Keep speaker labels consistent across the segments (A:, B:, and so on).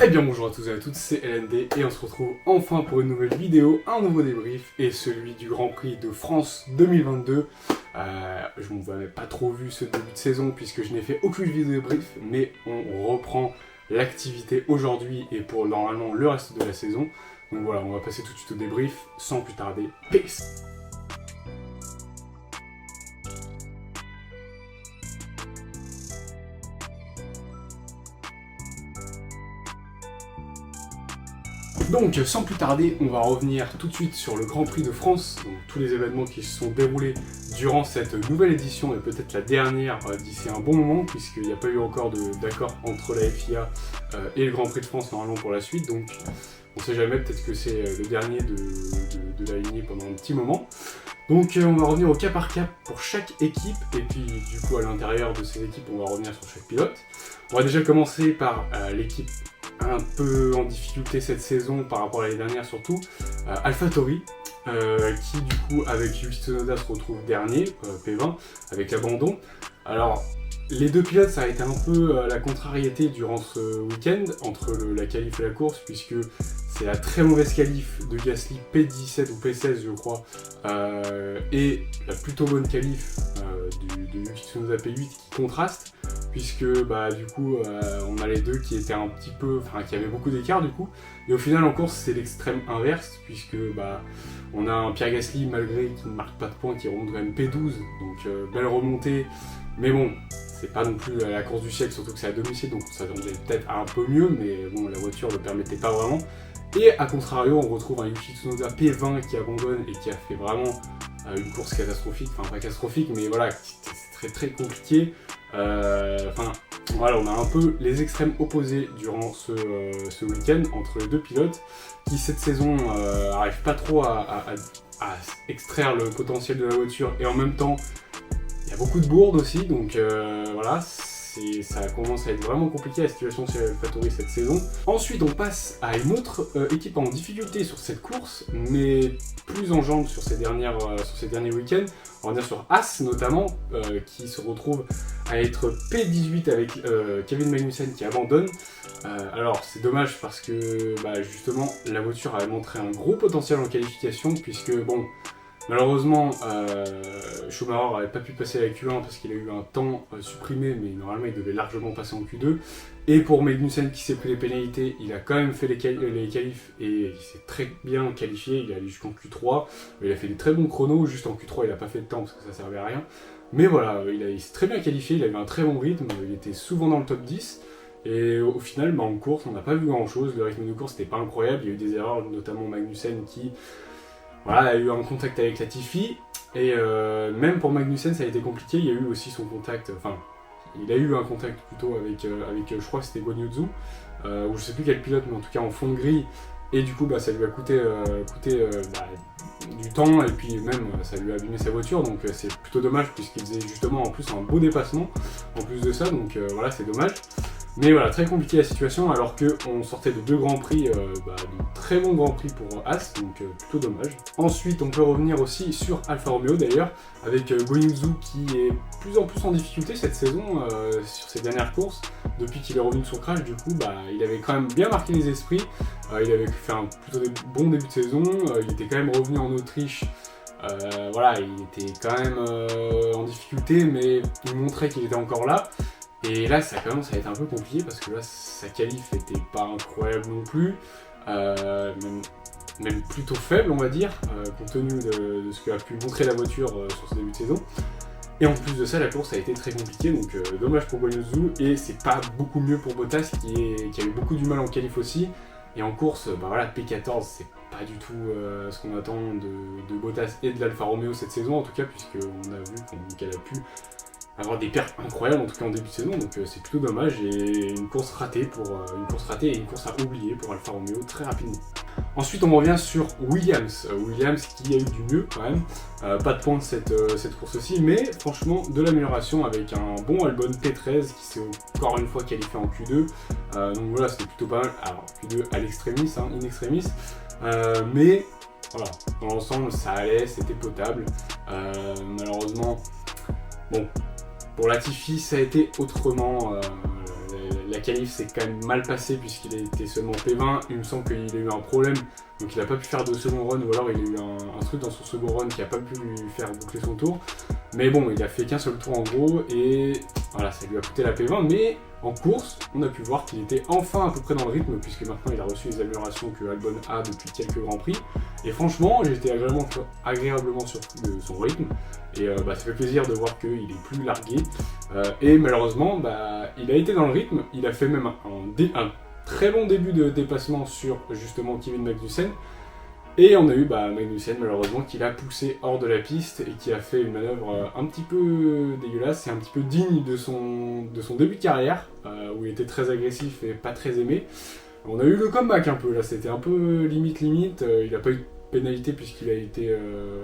A: Eh bien bonjour à tous et à toutes, c'est LND et on se retrouve enfin pour une nouvelle vidéo, un nouveau débrief et celui du Grand Prix de France 2022. Je ne vous avais pas trop vu ce début de saison puisque je n'ai fait aucune vidéo débrief, mais on reprend l'activité aujourd'hui et pour normalement le reste de la saison. Donc voilà, on va passer tout de suite au débrief sans plus tarder. Peace. Donc sans plus tarder, on va revenir tout de suite sur le Grand Prix de France, donc tous les événements qui se sont déroulés durant cette nouvelle édition et peut-être la dernière d'ici un bon moment, puisqu'il n'y a pas eu encore d'accord entre la FIA et le Grand Prix de France normalement pour la suite, donc on ne sait jamais, peut-être que c'est le dernier de la lignée pendant un petit moment. Donc on va revenir au cas par cas pour chaque équipe, et puis du coup à l'intérieur de ces équipes on va revenir sur chaque pilote. On va déjà commencer par l'équipe un peu en difficulté cette saison par rapport à l'année dernière surtout, AlphaTauri, qui du coup avec Yuki Tsunoda se retrouve dernier, P20, avec l'abandon. Alors les deux pilotes ça a été un peu la contrariété durant ce week-end entre la qualif et la course, puisque c'est la très mauvaise qualif de Gasly P17 ou P16 je crois, et la plutôt bonne qualif de Yuki Tsunoda P8 qui contraste, puisque du coup on a les deux qui étaient un petit peu, enfin qui avaient beaucoup d'écart du coup, et au final en course c'est l'extrême inverse, puisque on a un Pierre Gasly malgré qu'il ne marque pas de points qui remonte quand même P12, donc belle remontée, mais bon c'est pas non plus la course du siècle, surtout que c'est à domicile, donc on s'attendait peut-être à un peu mieux, mais bon la voiture ne le permettait pas vraiment. Et à contrario, on retrouve un Yuki Tsunoda P20 qui abandonne et qui a fait vraiment une course catastrophique, enfin pas catastrophique, mais voilà, c'est très très compliqué. Voilà, on a un peu les extrêmes opposés durant ce week-end entre les deux pilotes qui cette saison n'arrivent pas trop à extraire le potentiel de la voiture, et en même temps il y a beaucoup de bourdes aussi, donc voilà. Ça commence à être vraiment compliqué la situation chez AlphaTauri cette saison. Ensuite on passe à une autre équipe en difficulté sur cette course, mais plus en jambes sur ces derniers week-ends. On va dire sur As notamment, qui se retrouve à être P18 avec Kevin Magnussen qui abandonne. Alors c'est dommage parce que justement la voiture avait montré un gros potentiel en qualification, puisque bon, malheureusement, Schumacher n'avait pas pu passer à la Q1 parce qu'il a eu un temps supprimé, mais normalement il devait largement passer en Q2. Et pour Magnussen qui s'est pris les pénalités, il a quand même fait les qualifs et il s'est très bien qualifié, il est allé jusqu'en Q3. Il a fait des très bons chronos, juste en Q3 il n'a pas fait de temps parce que ça servait à rien. Mais voilà, il s'est très bien qualifié, il avait un très bon rythme, il était souvent dans le top 10. Et au final, en course, on n'a pas vu grand chose, le rythme de course n'était pas incroyable, il y a eu des erreurs, notamment Magnussen qui... Voilà, il a eu un contact avec Latifi, et même pour Magnussen ça a été compliqué, il y a eu aussi son contact, enfin, il a eu un contact plutôt avec je crois que c'était Guan Yu Zhou, ou je sais plus quel pilote, mais en tout cas en fond de grille, et du coup ça lui a coûté du temps, et puis même ça lui a abîmé sa voiture, donc c'est plutôt dommage puisqu'il faisait justement en plus un beau dépassement, en plus de ça, donc voilà c'est dommage. Mais voilà, très compliqué la situation, alors qu'on sortait de deux grands prix, de très bons grands prix pour As, donc plutôt dommage. Ensuite, on peut revenir aussi sur Alfa Romeo d'ailleurs, avec Guan Yu Zhou qui est plus en plus en difficulté cette saison sur ses dernières courses. Depuis qu'il est revenu sur Crash, du coup, il avait quand même bien marqué les esprits. Il avait fait un plutôt bon début de saison, il était quand même revenu en Autriche. Voilà, il était quand même en difficulté, mais il montrait qu'il était encore là. Et là, ça commence à être un peu compliqué parce que là, sa qualif était pas incroyable non plus, même plutôt faible, on va dire, compte tenu de ce qu'a pu montrer la voiture sur ce début de saison. Et en plus de ça, la course a été très compliquée, donc dommage pour Guan Yu Zhou, et c'est pas beaucoup mieux pour Bottas qui a eu beaucoup du mal en qualif aussi. Et en course, voilà, P14, c'est pas du tout ce qu'on attend de Bottas et de l'Alfa Romeo cette saison, en tout cas, puisqu'on a vu qu'elle a pu avoir des pertes incroyables en tout cas en début de saison, donc c'est plutôt dommage, et une course ratée et une course à oublier pour Alfa Romeo très rapidement. Ensuite on revient sur Williams qui a eu du mieux quand même, pas de points de cette course aussi, mais franchement de l'amélioration avec un bon Albon P13 qui s'est encore une fois qualifié en Q2, donc voilà c'était plutôt pas mal, alors Q2 à l'extrémis, in extremis, mais voilà, dans l'ensemble ça allait, c'était potable, malheureusement, bon, pour Latifi, ça a été autrement. la qualif s'est quand même mal passée puisqu'il a été seulement P20. Il me semble qu'il a eu un problème, donc il n'a pas pu faire de second run, ou alors il a eu un truc dans son second run qui n'a pas pu lui faire boucler son tour. Mais bon, il a fait qu'un seul tour en gros, et voilà, ça lui a coûté la P20, mais en course, on a pu voir qu'il était enfin à peu près dans le rythme, puisque maintenant il a reçu les améliorations que Albon a depuis quelques Grands Prix. Et franchement, j'ai été agréablement surpris de son rythme, et ça fait plaisir de voir qu'il est plus largué. Et malheureusement, il a été dans le rythme, il a fait même un très bon début de dépassement sur justement Kevin Magnussen. Et on a eu Magnussen malheureusement qui l'a poussé hors de la piste et qui a fait une manœuvre un petit peu dégueulasse et un petit peu digne de son début de carrière, où il était très agressif et pas très aimé. On a eu le comeback un peu, là c'était un peu limite, il n'a pas eu de pénalité puisqu'il a été...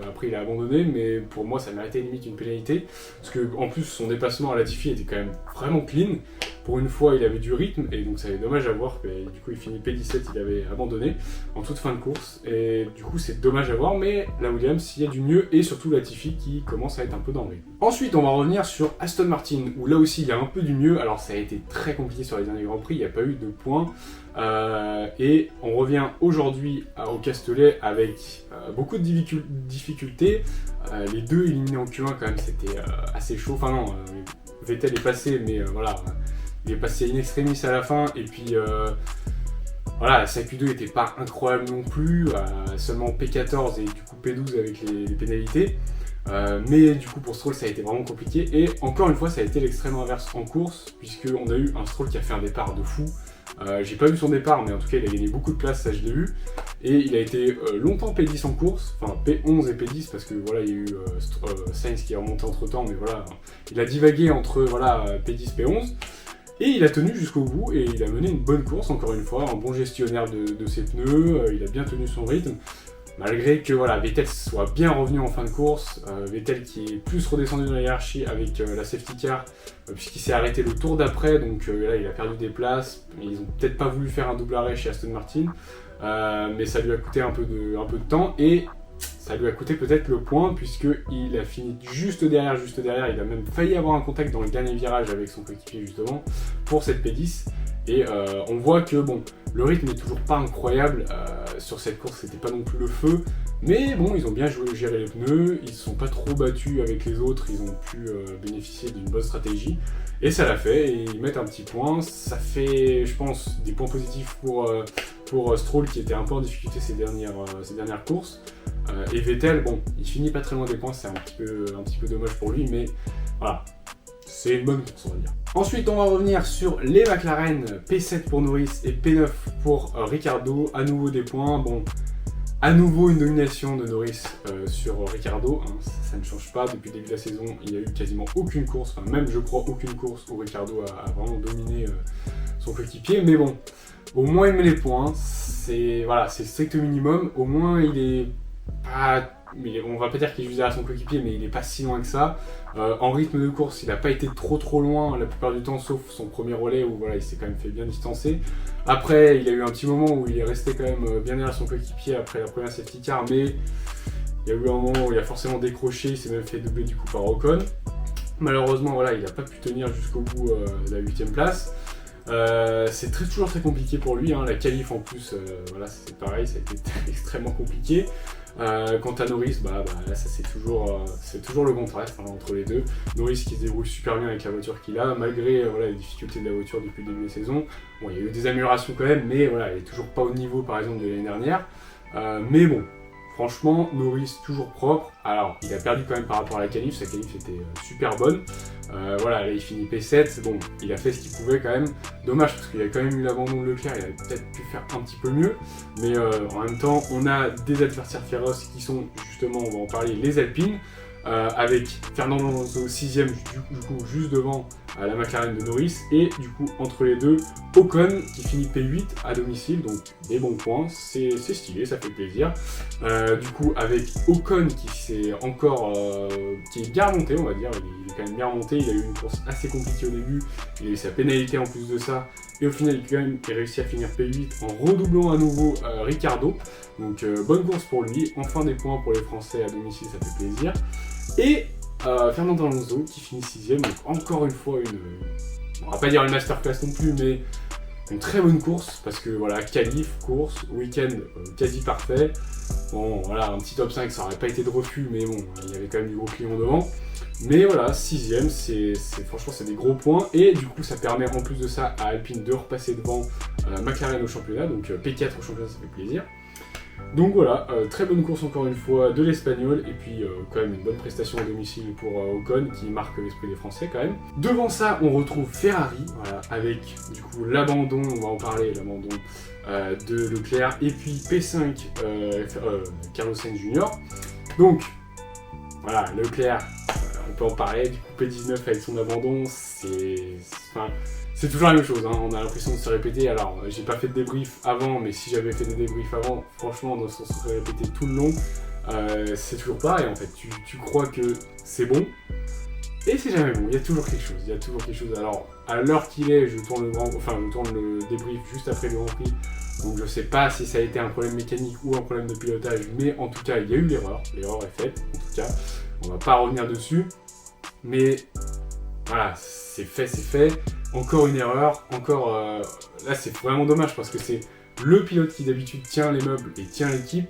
A: après il a abandonné, mais pour moi ça méritait limite une pénalité, parce que en plus son dépassement à Latifi était quand même vraiment clean. Pour une fois, il avait du rythme, et donc ça est dommage à voir. Et du coup, il finit P17, il avait abandonné en toute fin de course. Et du coup, c'est dommage à voir, mais la Williams, il y a du mieux, et surtout Latifi qui commence à être un peu dans le rythme. Ensuite, on va revenir sur Aston Martin, où là aussi, il y a un peu du mieux. Alors, ça a été très compliqué sur les derniers Grands Prix, il n'y a pas eu de points. Et on revient aujourd'hui au Castellet avec beaucoup de difficultés. Les deux éliminés en Q1, quand même, c'était assez chaud. Enfin non, Vettel est passé, mais voilà... Il est passé in extremis à la fin, et puis voilà, sa Q2 n'était pas incroyable non plus, seulement P14 et du coup P12 avec les pénalités. Mais du coup pour Stroll ça a été vraiment compliqué, et encore une fois ça a été l'extrême inverse en course, puisqu'on a eu un Stroll qui a fait un départ de fou. J'ai pas vu son départ, mais en tout cas il a gagné beaucoup de place, ça je l'ai vu. Et il a été longtemps P10 en course, enfin P11 et P10, parce que voilà, il y a eu Sainz qui est remonté entre temps, mais voilà, il a divagué entre voilà, P10, P11. Et il a tenu jusqu'au bout, et il a mené une bonne course, encore une fois, un bon gestionnaire de ses pneus, il a bien tenu son rythme, malgré que voilà, Vettel soit bien revenu en fin de course, Vettel qui est plus redescendu dans la hiérarchie avec la safety car, puisqu'il s'est arrêté le tour d'après, donc là il a perdu des places, ils ont peut-être pas voulu faire un double arrêt chez Aston Martin, mais ça lui a coûté un peu de temps, et ça lui a coûté peut-être le point, puisqu'il a fini juste derrière, il a même failli avoir un contact dans le dernier virage avec son coéquipier justement, pour cette P10, et on voit que bon, le rythme n'est toujours pas incroyable, sur cette course c'était pas non plus le feu, mais bon, ils ont bien géré les pneus, ils ne se sont pas trop battus avec les autres, ils ont pu bénéficier d'une bonne stratégie, et ça l'a fait, et ils mettent un petit point, ça fait, je pense, des points positifs pour Stroll qui était un peu en difficulté ces dernières courses. Et Vettel, bon, il finit pas très loin des points, c'est un petit peu dommage pour lui, mais voilà, c'est une bonne course, on va dire. Ensuite, on va revenir sur les McLaren, P7 pour Norris et P9 pour Ricciardo, à nouveau des points, bon, à nouveau une domination de Norris sur Ricciardo, hein, ça ne change pas, depuis le début de la saison, il n'y a eu quasiment aucune course, enfin même je crois aucune course où Ricciardo a vraiment dominé son coéquipier, mais bon, au moins il met les points, c'est voilà, c'est le strict minimum, au moins il est pas, mais on va pas dire qu'il est juste derrière son coéquipier, mais il est pas si loin que ça. En rythme de course, il n'a pas été trop loin la plupart du temps, sauf son premier relais où voilà, il s'est quand même fait bien distancer. Après, il a eu un petit moment où il est resté quand même bien derrière son coéquipier après la première safety car, mais il y a eu un moment où il a forcément décroché, il s'est même fait doubler du coup par Ocon. Malheureusement, voilà, il n'a pas pu tenir jusqu'au bout de la 8ème place. C'est toujours très compliqué pour lui, hein. La qualif en plus, voilà, c'est pareil, ça a été extrêmement compliqué. Quant à Norris, là ça c'est toujours le contraste hein, entre les deux. Norris qui se débrouille super bien avec la voiture qu'il a, malgré voilà, les difficultés de la voiture depuis le début de la saison. Bon, il y a eu des améliorations quand même, mais voilà, elle est toujours pas au niveau par exemple de l'année dernière. Mais bon, franchement, Norris toujours propre. Alors, il a perdu quand même par rapport à la qualif, sa qualif était super bonne. Voilà, là il finit P7, bon, il a fait ce qu'il pouvait quand même. Dommage parce qu'il a quand même eu l'abandon de Leclerc, il aurait peut-être pu faire un petit peu mieux. Mais en même temps, on a des adversaires féroces qui sont justement, on va en parler, les Alpines. Avec Fernando Alonso 6ème du coup juste devant la McLaren de Norris, et du coup entre les deux Ocon qui finit P8 à domicile, donc des bons points, c'est stylé, ça fait plaisir. Du coup avec Ocon qui est bien remonté, on va dire, il est quand même bien remonté, il a eu une course assez compliquée au début, il a eu sa pénalité en plus de ça, et au final il a quand même réussi à finir P8 en redoublant à nouveau Ricciardo, donc bonne course pour lui, enfin des points pour les Français à domicile, ça fait plaisir. Et Fernando Alonso qui finit 6ème, donc encore une fois on va pas dire une masterclass non plus, mais une très bonne course, parce que voilà, qualif, course, week-end quasi parfait. Bon, voilà, un petit top 5, ça aurait pas été de refus, mais bon, il y avait quand même du gros client devant. Mais voilà, 6ème, franchement, c'est des gros points. Et du coup, ça permet en plus de ça à Alpine de repasser devant McLaren au championnat. Donc P4 au championnat, ça fait plaisir. Donc voilà, très bonne course encore une fois de l'Espagnol, et puis quand même une bonne prestation à domicile pour Ocon qui marque l'esprit des Français quand même. Devant ça, on retrouve Ferrari, voilà, avec du coup l'abandon, on va en parler, l'abandon de Leclerc, et puis P5 Carlos Sainz Jr. Donc voilà, Leclerc, on peut en parler, du coup P19 avec son abandon, c'est toujours la même chose, hein. On a l'impression de se répéter. Alors, j'ai pas fait de débrief avant, mais si j'avais fait des débriefs avant, franchement, on se serait répété tout le long. C'est toujours pareil, en fait. Tu crois que c'est bon, et c'est jamais bon. Il y a toujours quelque chose. Alors, à l'heure qu'il est, je tourne le débrief juste après le Grand Prix. Donc, je sais pas si ça a été un problème mécanique ou un problème de pilotage, mais en tout cas, il y a eu l'erreur. L'erreur est faite, en tout cas. On va pas revenir dessus. Mais voilà, c'est fait. Encore une erreur, là c'est vraiment dommage parce que c'est le pilote qui d'habitude tient les meubles et tient l'équipe,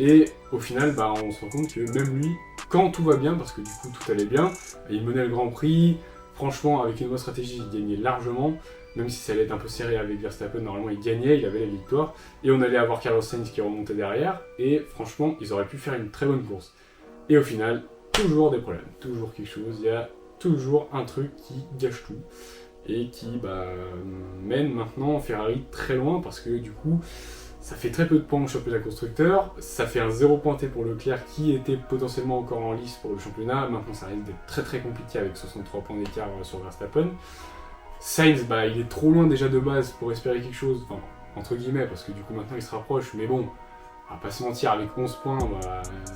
A: et au final on se rend compte que même lui, quand tout va bien, parce que du coup tout allait bien, il menait le Grand Prix, franchement avec une bonne stratégie il gagnait largement, même si ça allait être un peu serré avec Verstappen, normalement il gagnait, il avait la victoire, et on allait avoir Carlos Sainz qui remontait derrière, et franchement ils auraient pu faire une très bonne course. Et au final, toujours des problèmes, toujours quelque chose, il y a toujours un truc qui gâche tout. Et qui mène maintenant Ferrari très loin, parce que du coup ça fait très peu de points au championnat constructeur, ça fait un 0 pointé pour Leclerc qui était potentiellement encore en lice pour le championnat, maintenant ça risque d'être très très compliqué avec 63 points d'écart sur Verstappen. Sainz, il est trop loin déjà de base pour espérer quelque chose, enfin entre guillemets, parce que du coup maintenant il se rapproche, mais bon, on va pas se mentir, avec 11 points,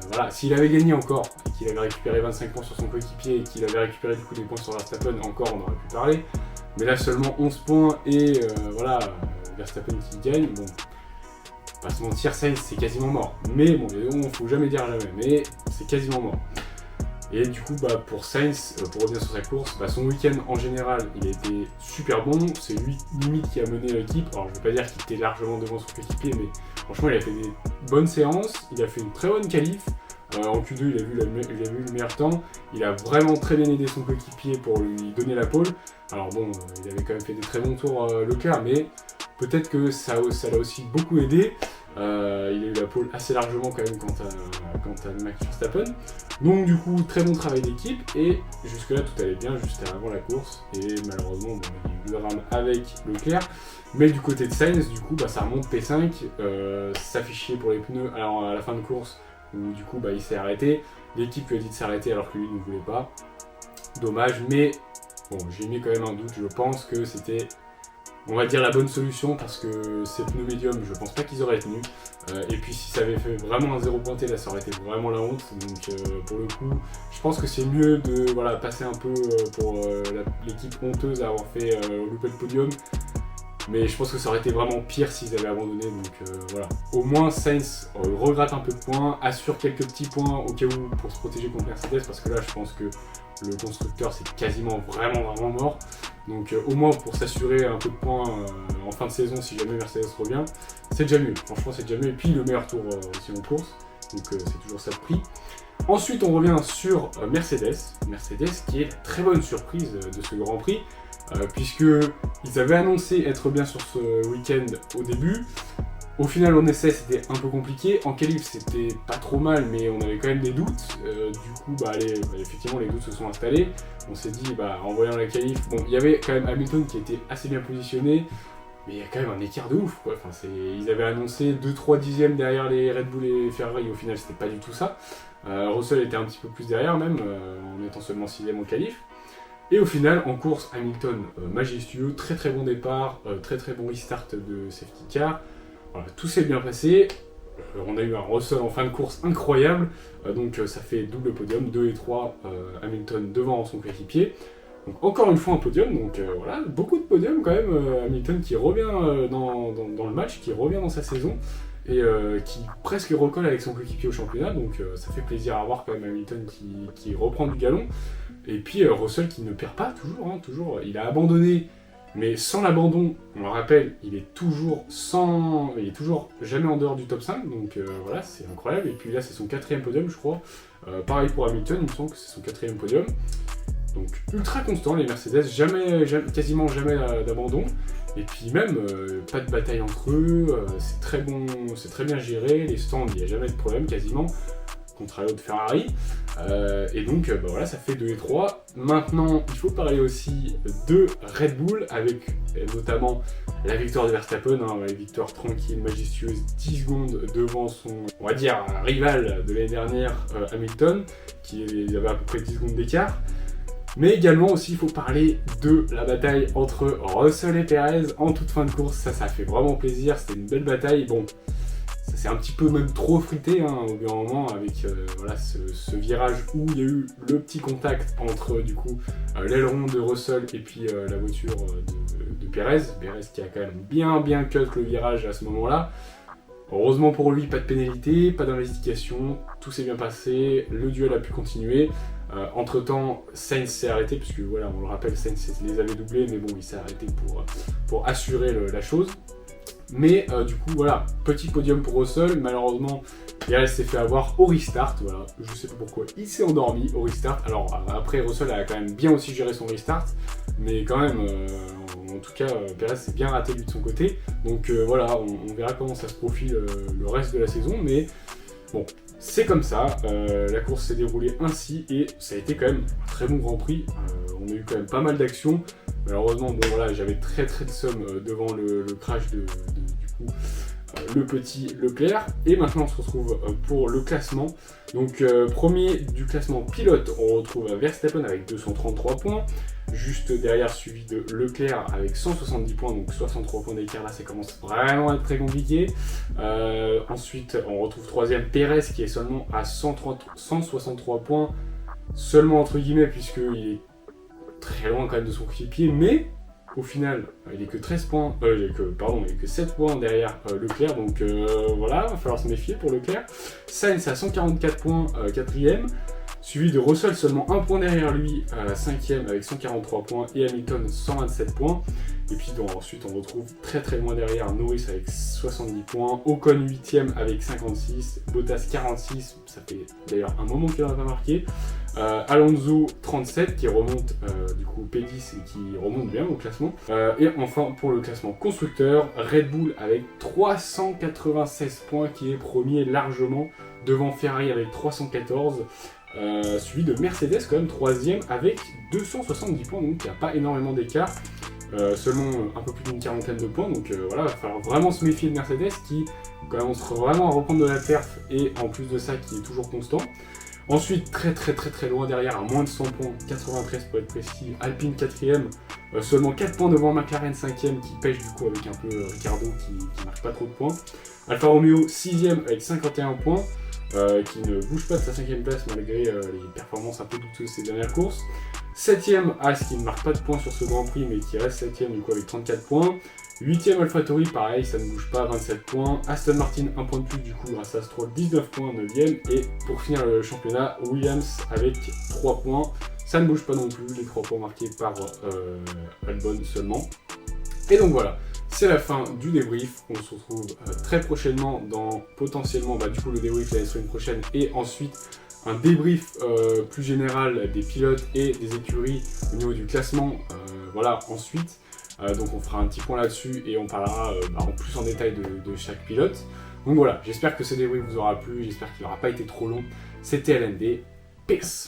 A: voilà, s'il avait gagné encore, et qu'il avait récupéré 25 points sur son coéquipier, et qu'il avait récupéré du coup des points sur Verstappen, encore on aurait pu parler. Mais là seulement 11 points et Verstappen qui gagne, bon, pas se mentir, Sainz c'est quasiment mort. Mais bon, faut jamais dire jamais, mais c'est quasiment mort. Et du coup pour Sainz, pour revenir sur sa course, son week-end en général il a été super bon, c'est lui limite qui a mené l'équipe. Alors je veux pas dire qu'il était largement devant son coéquipier, mais franchement il a fait des bonnes séances, il a fait une très bonne qualif. En Q2, il a vu le meilleur temps. Il a vraiment très bien aidé son coéquipier pour lui donner la pole. Alors bon, il avait quand même fait des très bons tours Leclerc, mais peut-être que ça l'a aussi beaucoup aidé. Il a eu la pole assez largement quand même quant à Max Verstappen. Donc du coup, très bon travail d'équipe. Et jusque-là, tout allait bien, juste avant la course. Et malheureusement, il y a eu le drame avec Leclerc. Mais du côté de Sainz, du coup, ça remonte P5. Ça fait chier pour les pneus. Alors à la fin de course, où du coup il s'est arrêté, l'équipe lui a dit de s'arrêter alors que lui ne voulait pas. Dommage, mais bon, j'ai mis quand même un doute, je pense que c'était, on va dire, la bonne solution, parce que ces pneus médiums, je pense pas qu'ils auraient tenu. Et puis si ça avait fait vraiment un 0 pointé, là ça aurait été vraiment la honte. Donc pour le coup, je pense que c'est mieux de passer un peu pour l'équipe honteuse à avoir fait louper le podium. Mais je pense que ça aurait été vraiment pire s'ils avaient abandonné, donc voilà. Au moins Sainz regrette un peu de points, assure quelques petits points au cas où pour se protéger contre Mercedes, parce que là je pense que le constructeur c'est quasiment vraiment mort. Donc au moins pour s'assurer un peu de points en fin de saison si jamais Mercedes revient, c'est déjà mieux, franchement c'est déjà mieux. Et puis le meilleur tour aussi en course, donc c'est toujours ça de prix. Ensuite on revient sur Mercedes qui est la très bonne surprise de ce Grand Prix. Puisqu'ils avaient annoncé être bien sur ce week-end au début. Au final, en essai, c'était un peu compliqué. En qualif, c'était pas trop mal, mais on avait quand même des doutes. Du coup, effectivement, les doutes se sont installés. On s'est dit, en voyant la qualif, bon, il y avait quand même Hamilton qui était assez bien positionné, mais il y a quand même un écart de ouf, quoi. Enfin, ils avaient annoncé 2-3 dixièmes derrière les Red Bull et Ferrari. Au final, c'était pas du tout ça. Russell était un petit peu plus derrière, même, en étant seulement 6ème en qualif. Et au final, en course, Hamilton majestueux, très bon départ, très bon restart de safety car. Voilà, tout s'est bien passé. On a eu un Russell en fin de course incroyable, donc ça fait double podium, 2 et 3, Hamilton devant son coéquipier. Donc encore une fois un podium, donc voilà, beaucoup de podiums quand même. Hamilton qui revient dans le match, qui revient dans sa saison, et qui presque recolle avec son coéquipier au championnat, donc ça fait plaisir à voir quand même Hamilton qui reprend du galon. Et puis Russell qui ne perd pas toujours, il a abandonné, mais sans l'abandon, on le rappelle, il est toujours jamais en dehors du top 5, donc voilà, c'est incroyable. Et puis là, c'est son 4e podium, je crois. Pareil pour Hamilton, il me semble que c'est son 4e podium. Donc ultra constant, les Mercedes, quasiment jamais d'abandon. Et puis même, pas de bataille entre eux, c'est très bon, c'est très bien géré, les stands, il n'y a jamais de problème quasiment, contrario de Ferrari. Et donc voilà, ça fait 2 et 3. Maintenant, il faut parler aussi de Red Bull, avec notamment la victoire de Verstappen, la victoire tranquille, majestueuse, 10 secondes devant son, on va dire, rival de l'année dernière, Hamilton, qui avait à peu près 10 secondes d'écart. Mais également aussi, il faut parler de la bataille entre Russell et Perez en toute fin de course. Ça fait vraiment plaisir, c'était une belle bataille. Bon, ça s'est un petit peu même trop frité au bout d'un moment avec voilà, ce virage où il y a eu le petit contact entre du coup l'aileron de Russell et puis la voiture de Perez. Perez qui a quand même bien cut le virage à ce moment-là. Heureusement pour lui, pas de pénalité, pas d'investigation, tout s'est bien passé, le duel a pu continuer. Entre temps, Sainz s'est arrêté, puisque voilà, on le rappelle, Sainz les avait doublés, mais bon, il s'est arrêté pour assurer la chose. Mais du coup, voilà, petit podium pour Russell, malheureusement, Perez s'est fait avoir au restart, voilà, je sais pas pourquoi, il s'est endormi au restart. Alors après, Russell a quand même bien aussi géré son restart, mais quand même, en tout cas, Perez s'est bien raté lui de son côté. Donc voilà, on verra comment ça se profile le reste de la saison, mais bon, c'est comme ça, la course s'est déroulée ainsi et ça a été quand même un très bon Grand Prix. On a eu quand même pas mal d'actions. Malheureusement, bon voilà, j'avais très de somme devant le crash du coup, le petit Leclerc. Et maintenant, on se retrouve pour le classement. Donc, premier du classement pilote, on retrouve Verstappen avec 233 points. Juste derrière, suivi de Leclerc avec 170 points, donc 63 points d'écart. Là, ça commence vraiment à être très compliqué. Ensuite, on retrouve troisième Perez qui est seulement à 163 points, seulement entre guillemets, puisqu'il est très loin quand même de son coéquipier, mais au final, il est que 13 points, il est que 7 points derrière Leclerc, donc voilà, il va falloir se méfier pour Leclerc. Sainz à 144 points, 4ème. Suivi de Russell seulement 1 point derrière lui, 5ème avec 143 points, et Hamilton 127 points. Et puis ensuite on retrouve très loin derrière Norris avec 70 points, Ocon 8ème avec 56, Bottas 46, ça fait d'ailleurs un moment qu'il n'en a pas marqué, Alonso 37 qui remonte du coup P10 et qui remonte bien au classement. Et enfin pour le classement constructeur, Red Bull avec 396 points qui est premier largement devant Ferrari avec 314. Suivi de Mercedes quand même 3ème avec 270 points, donc il n'y a pas énormément d'écart, seulement un peu plus d'une quarantaine de points, donc voilà, il va falloir vraiment se méfier de Mercedes qui commence vraiment à reprendre de la perf et en plus de ça qui est toujours constant. Ensuite très loin derrière, à moins de 100 points, 93 pour être précis, Alpine 4ème, seulement 4 points devant McLaren 5ème qui pêche du coup avec un peu Ricciardo qui marque pas trop de points, Alfa Romeo 6ème avec 51 points, qui ne bouge pas de sa 5ème place malgré les performances un peu douteuses ces dernières courses. 7ème As qui ne marque pas de points sur ce Grand Prix mais qui reste 7ème du coup avec 34 points. 8ème AlphaTauri pareil, ça ne bouge pas, 27 points. Aston Martin 1 point de plus du coup grâce à Stroll, 19 points, 9ème. Et pour finir le championnat, Williams avec 3 points. Ça ne bouge pas non plus, les 3 points marqués par Albon seulement. Et donc voilà, c'est la fin du débrief. On se retrouve très prochainement dans potentiellement du coup le débrief la semaine prochaine et ensuite un débrief plus général des pilotes et des écuries au niveau du classement. Voilà, ensuite. Donc on fera un petit point là-dessus et on parlera en plus en détail de chaque pilote. Donc voilà, j'espère que ce débrief vous aura plu, j'espère qu'il n'aura pas été trop long. C'était LND, peace.